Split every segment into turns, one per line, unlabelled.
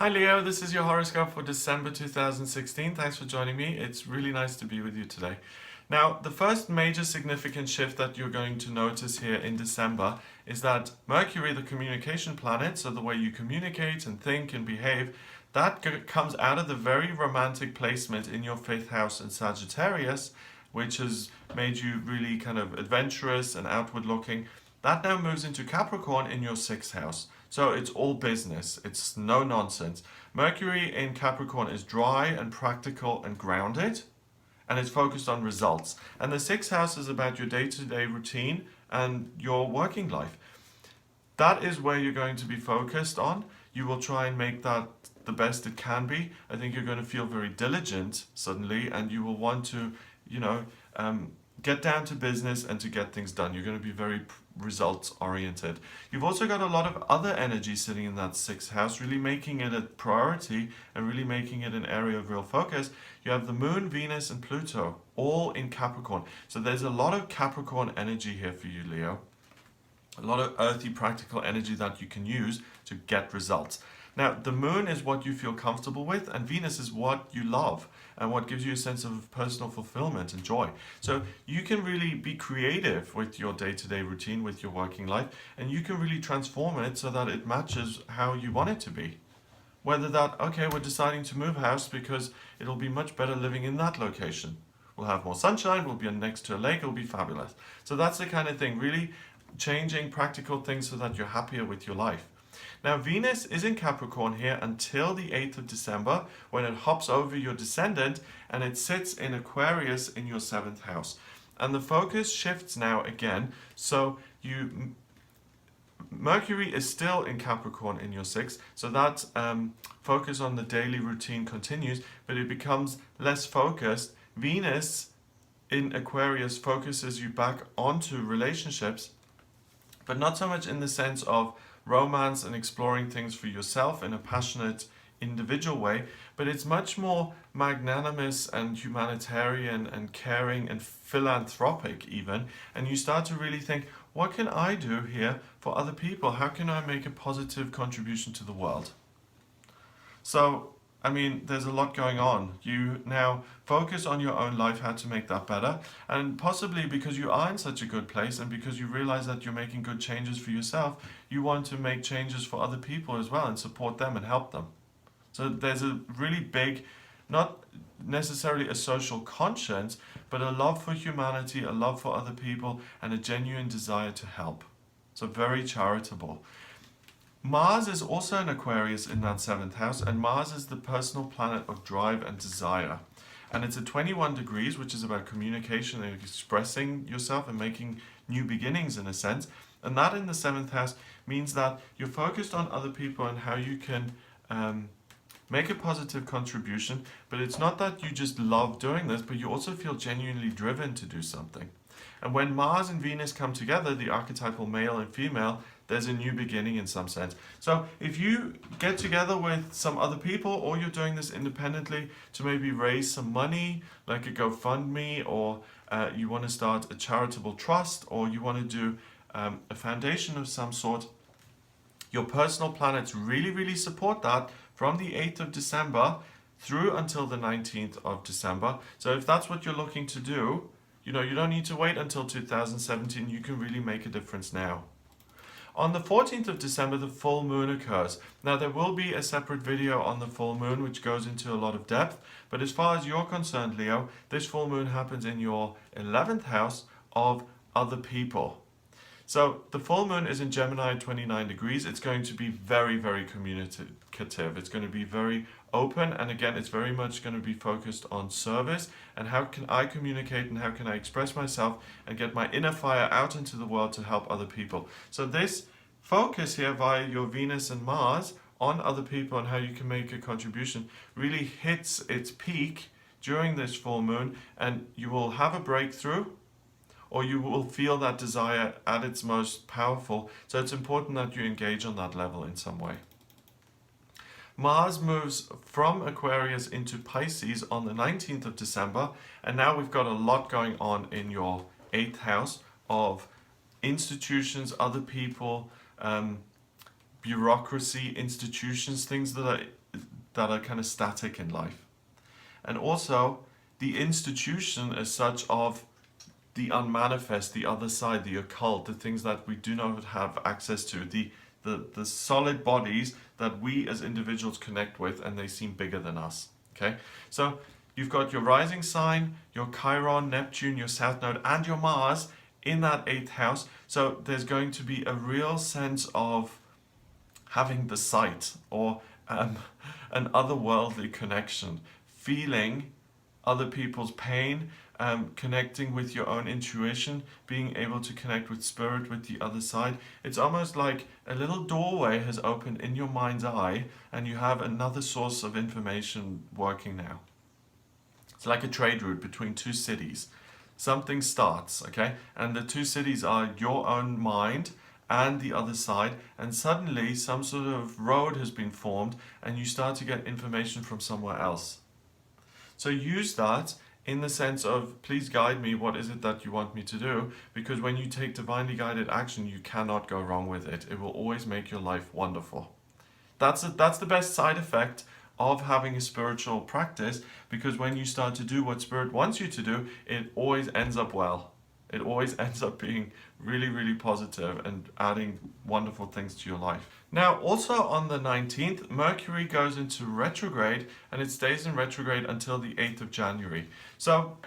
Hi Leo, this is your horoscope for December 2016. Thanks for joining me. It's really nice to be with you today. Now, the first major significant shift that you're going to notice here in December is that Mercury, the communication planet, so the way you communicate and think and behave, that comes out of the very romantic placement in your fifth house in Sagittarius, which has made you really kind of adventurous and outward looking. That now moves into Capricorn in your sixth house. So it's all business. It's no nonsense. Mercury in Capricorn is dry and practical and grounded, and it's focused on results. And the sixth house is about your day-to-day routine and your working life. That is where you're going to be focused on. You will try and make that the best it can be. I think you're going to feel very diligent suddenly, and you will want to, get down to business and to get things done. You're going to be very results oriented. You've also got a lot of other energy sitting in that sixth house, really making it a priority and really making it an area of real focus. You have the Moon, Venus, and Pluto all in Capricorn. So there's a lot of Capricorn energy here for you, Leo. A lot of earthy, practical energy that you can use to get results. Now, the Moon is what you feel comfortable with, and Venus is what you love and what gives you a sense of personal fulfillment and joy. So you can really be creative with your day-to-day routine, with your working life, and you can really transform it so that it matches how you want it to be. Whether that, okay, we're deciding to move house because it'll be much better living in that location. We'll have more sunshine, we'll be next to a lake, it'll be fabulous. So that's the kind of thing, really changing practical things so that you're happier with your life. Now, Venus is in Capricorn here until the 8th of December, when it hops over your descendant and it sits in Aquarius in your 7th house. And the focus shifts now again. So Mercury is still in Capricorn in your 6th, so that focus on the daily routine continues, but it becomes less focused. Venus in Aquarius focuses you back onto relationships, but not so much in the sense of romance and exploring things for yourself in a passionate individual way, but it's much more magnanimous and humanitarian and caring and philanthropic even, and you start to really think, what can I do here for other people? How can I make a positive contribution to the world? So there's a lot going on. You now focus on your own life, how to make that better, and possibly because you are in such a good place and because you realize that you're making good changes for yourself, you want to make changes for other people as well and support them and help them. So there's a really big, not necessarily a social conscience, but a love for humanity, a love for other people, and a genuine desire to help. So very charitable. Mars is also in Aquarius in that 7th house, and Mars is the personal planet of drive and desire. And it's at 21 degrees, which is about communication and expressing yourself and making new beginnings in a sense. And that in the 7th house means that you're focused on other people and how you can make a positive contribution. But it's not that you just love doing this, but you also feel genuinely driven to do something. And when Mars and Venus come together, the archetypal male and female, there's a new beginning in some sense. So if you get together with some other people, or you're doing this independently to maybe raise some money, like a GoFundMe, or you want to start a charitable trust, or you want to do a foundation of some sort, your personal planets really, really support that from the 8th of December through until the 19th of December. So if that's what you're looking to do, you don't need to wait until 2017. You can really make a difference now. On the 14th of December, the full moon occurs. Now, there will be a separate video on the full moon, which goes into a lot of depth. But as far as you're concerned, Leo, this full moon happens in your 11th house of other people. So the full moon is in Gemini at 29 degrees. It's going to be very, very communicative. It's going to be very open. And again, it's very much going to be focused on service and how can I communicate and how can I express myself and get my inner fire out into the world to help other people. So this focus here via your Venus and Mars on other people and how you can make a contribution really hits its peak during this full moon, and you will have a breakthrough, or you will feel that desire at its most powerful. So it's important that you engage on that level in some way. Mars moves from Aquarius into Pisces on the 19th of December, and now we've got a lot going on in your 8th house of institutions, other people, bureaucracy, institutions, things that are that are kind of static in life. And also the institution as such of the unmanifest, the other side, the occult, the things that we do not have access to, the solid bodies that we as individuals connect with, and they seem bigger than us. Okay, so you've got your rising sign, your Chiron, Neptune, your South Node, and your Mars in that 8th house. So there's going to be a real sense of having the sight, or an otherworldly connection, feeling other people's pain, connecting with your own intuition, being able to connect with spirit, with the other side. It's almost like a little doorway has opened in your mind's eye, and you have another source of information working now. It's like a trade route between two cities. Something starts, okay? And the two cities are your own mind and the other side, and suddenly some sort of road has been formed, and you start to get information from somewhere else. So use that in the sense of, please guide me, what is it that you want me to do? Because when you take divinely guided action, you cannot go wrong with it. It will always make your life wonderful. That's the best side effect of having a spiritual practice, because when you start to do what spirit wants you to do, it always ends up well. It always ends up being really, really positive and adding wonderful things to your life. Now, also on the 19th, Mercury goes into retrograde, and it stays in retrograde until the 8th of January. So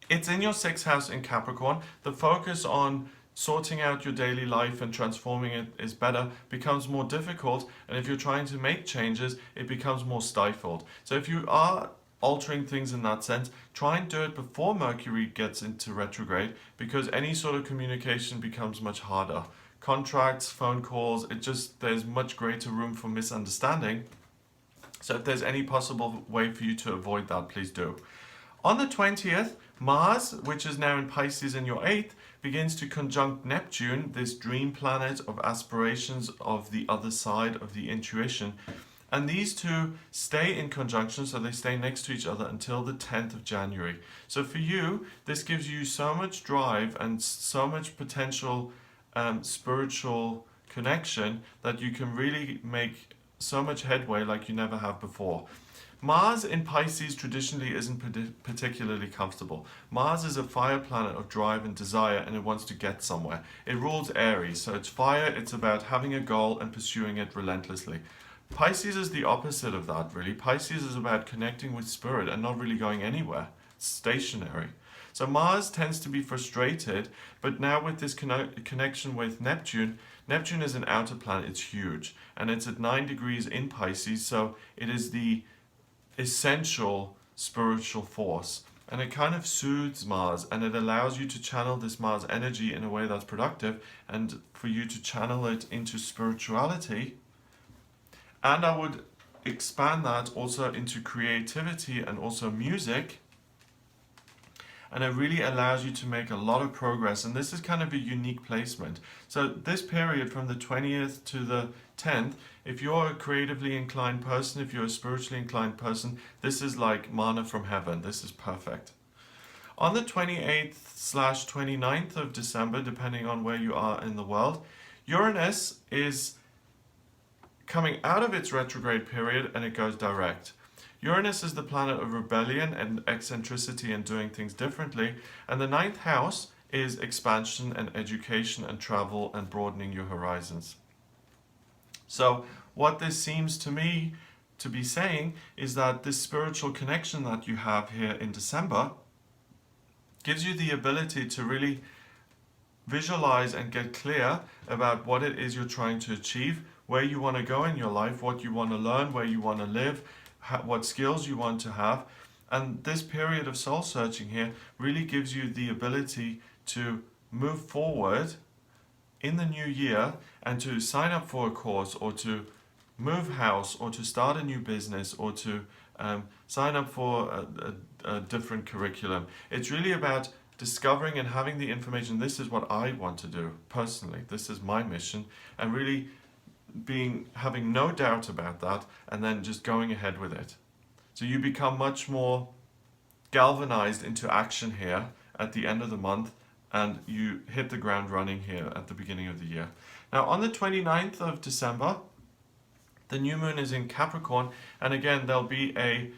it's in your 6th house in Capricorn. The focus on sorting out your daily life and transforming it is better, becomes more difficult, and if you're trying to make changes, it becomes more stifled. So if you are altering things in that sense, try and do it before Mercury gets into retrograde, because any sort of communication becomes much harder. Contracts, phone calls, there's much greater room for misunderstanding. So if there's any possible way for you to avoid that, please do. On the 20th, Mars, which is now in Pisces in your 8th, begins to conjunct Neptune, this dream planet of aspirations, of the other side, of the intuition. And these two stay in conjunction, so they stay next to each other until the 10th of January. So for you, this gives you so much drive and so much potential spiritual connection that you can really make so much headway like you never have before. Mars in Pisces traditionally isn't particularly comfortable. Mars is a fire planet of drive and desire, and it wants to get somewhere. It rules Aries, so it's fire, it's about having a goal and pursuing it relentlessly. Pisces is the opposite of that, really. Pisces is about connecting with spirit and not really going anywhere. It's stationary. So Mars tends to be frustrated, but now with this connection with Neptune, Neptune is an outer planet, it's huge, and it's at 9 degrees in Pisces, so it is the essential spiritual force. And it kind of soothes Mars, and it allows you to channel this Mars energy in a way that's productive, and for you to channel it into spirituality. And I would expand that also into creativity and also music. And it really allows you to make a lot of progress. And this is kind of a unique placement. So this period from the 20th to the 10th, if you're a creatively inclined person, if you're a spiritually inclined person, this is like manna from heaven. This is perfect. On the 28th/29th of December, depending on where you are in the world, Uranus is coming out of its retrograde period, and it goes direct. Uranus is the planet of rebellion and eccentricity and doing things differently, and the 9th house is expansion and education and travel and broadening your horizons. So what this seems to me to be saying is that this spiritual connection that you have here in December gives you the ability to really visualize and get clear about what it is you're trying to achieve, where you want to go in your life, what you want to learn, where you want to live, what skills you want to have. And this period of soul searching here really gives you the ability to move forward in the new year and to sign up for a course, or to move house, or to start a new business, or to sign up for a different curriculum. It's really about discovering and having the information. This is what I want to do personally. This is my mission, and really having no doubt about that, and then just going ahead with it. So you become much more galvanized into action here at the end of the month, and you hit the ground running here at the beginning of the year. Now on the 29th of December, The new moon is in Capricorn, and again, there'll be a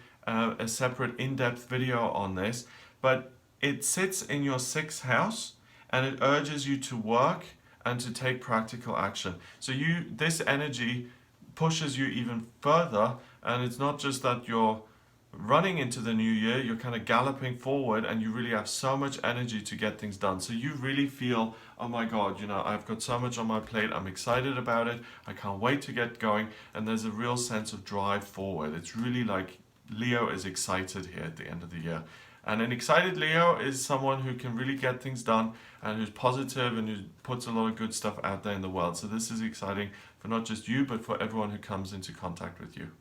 separate in-depth video on this, but it sits in your 6th house and it urges you to work and to take practical action. So this energy pushes you even further, and it's not just that you're running into the new year, you're kind of galloping forward and you really have so much energy to get things done. So you really feel, oh my God, I've got so much on my plate, I'm excited about it, I can't wait to get going, and there's a real sense of drive forward. It's really like Leo is excited here at the end of the year. And an excited Leo is someone who can really get things done and who's positive and who puts a lot of good stuff out there in the world. So this is exciting for not just you, but for everyone who comes into contact with you.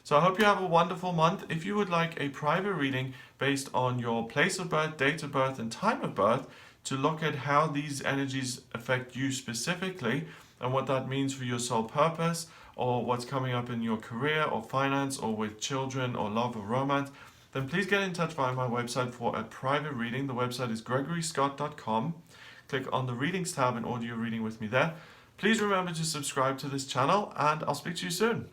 So I hope you have a wonderful month. If you would like a private reading based on your place of birth, date of birth, and time of birth to look at how these energies affect you specifically and what that means for your soul purpose, or what's coming up in your career or finance or with children or love or romance, then please get in touch via my website for a private reading. The website is gregoryscott.com. Click on the readings tab and audio reading with me there. Please remember to subscribe to this channel, and I'll speak to you soon.